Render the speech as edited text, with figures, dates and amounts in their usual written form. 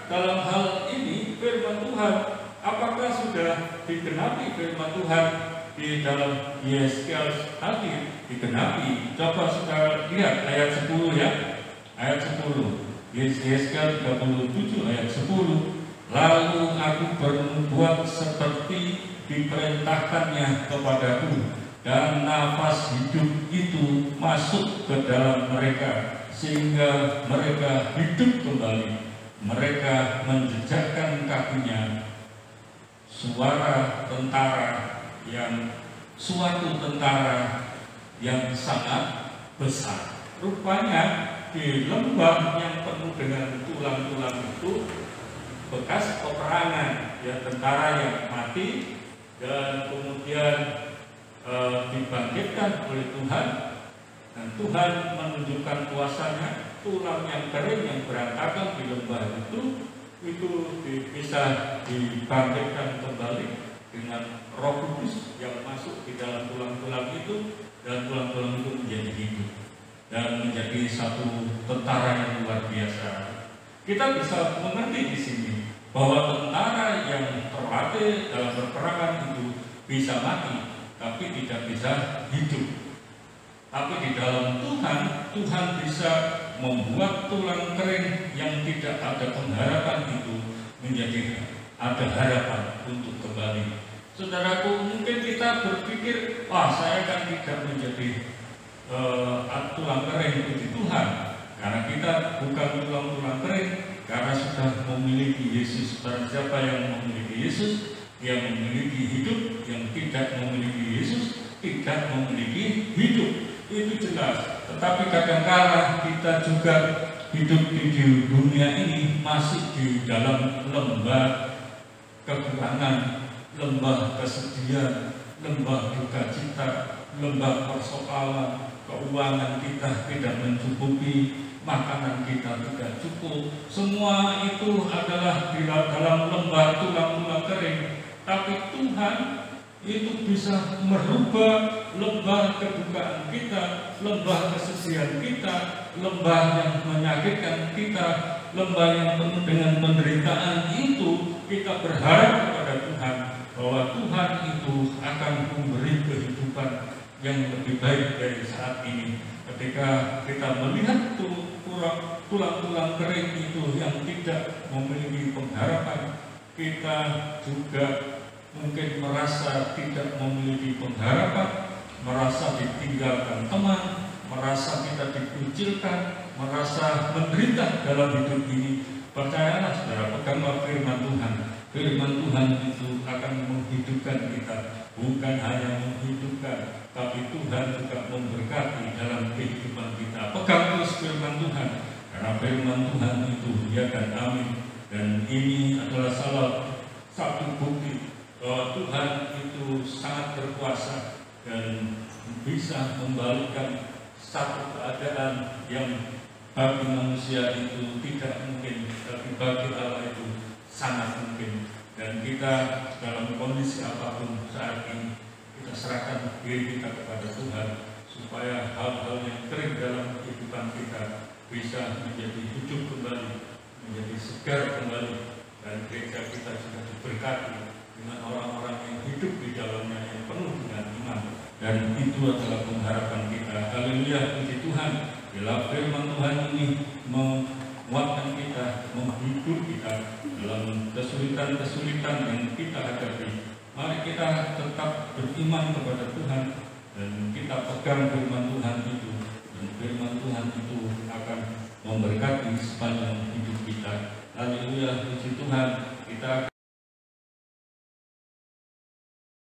dalam hal ini firman Tuhan, apakah sudah digenapi firman Tuhan di dalam Yeskiel tadi? Digenapi. Coba saudara lihat ayat 10 ya. Ayat 10. Yeskiel 37 ayat 10. Lalu aku berbuat seperti diperintahkannya kepadaku, dan nafas hidup itu masuk ke dalam mereka, sehingga mereka hidup kembali. Mereka menjejakkan kakinya. Suatu tentara yang sangat besar. Rupanya di lembah yang penuh dengan tulang-tulang itu bekas peperangan, ya, tentara yang mati dan kemudian dibangkitkan oleh Tuhan, dan Tuhan menunjukkan kuasanya. Tulang yang kering yang berantakan di lembah itu bisa dibangkitkan kembali dengan Roh Kudus yang masuk di dalam tulang-tulang itu, dan tulang-tulang itu menjadi hidup dan menjadi satu tentara yang luar biasa. Kita bisa mengerti di sini bahwa tentara yang terlatih dalam berperangan itu bisa mati, tapi tidak bisa hidup. Tapi di dalam Tuhan bisa membuat tulang kering yang tidak ada pengharapan itu menjadi ada harapan untuk kembali. Saudaraku, mungkin kita berpikir, saya kan tidak menjadi tulang kering puji Tuhan, karena kita bukan tulang-tulang kering, karena sudah memiliki Yesus. Barang siapa yang memiliki Yesus, dia memiliki hidup. Yang tidak memiliki Yesus tidak memiliki hidup. Itu jelas. Tetapi kadang-kala kita juga hidup di dunia ini masih di dalam lembah kekurangan, lembah kesedihan, lembah duka cita, lembah persoalan. Keuangan kita tidak mencukupi, makanan kita tidak cukup. Semua itu adalah di dalam lembah tulang-tulang kering. Tapi Tuhan itu bisa merubah lembah kedukaan kita, lembah kesedihan kita, lembah yang menyakitkan kita, lembah yang penuh dengan penderitaan itu. Kita berharap kepada Tuhan bahwa Tuhan itu akan memberi kehidupan yang lebih baik dari saat ini. Ketika kita melihat tulang-tulang kering itu yang tidak memiliki pengharapan, kita juga mungkin merasa tidak memiliki pengharapan, merasa ditinggalkan teman, merasa kita dikucilkan, merasa menderita dalam hidup ini. Percayalah saudara, peganglah firman Tuhan. Firman Tuhan itu akan menghidupkan kita. Bukan hanya menghidupkan, tapi Tuhan juga memberkati dalam kehidupan kita. Pegang terus firman Tuhan, karena firman Tuhan itu ya dan amin. Dan ini adalah salah satu bukti bahwa Tuhan itu sangat berkuasa dan bisa membalikkan satu keadaan yang bagi manusia itu tidak mungkin, tapi bagi Allah itu sangat mungkin. Dan kita dalam kondisi apapun saat ini, kita serahkan diri kita kepada Tuhan, supaya hal-hal yang kering dalam kehidupan kita bisa menjadi hidup kembali, menjadi segar kembali, dan gereja kita juga diberkati dengan orang-orang yang hidup di dalamnya yang penuh dengan iman. Dan itu adalah pengharapan kita. Haleluya, puji Tuhan. Bila firman Tuhan ini menguatkan kita, menghibur kita dalam kesulitan-kesulitan yang kita hadapi, mari kita tetap beriman kepada Tuhan dan kita pegang firman Tuhan itu. Dan firman Tuhan itu akan memberkati sepanjang hidup kita. Haleluya, puji Tuhan. Kita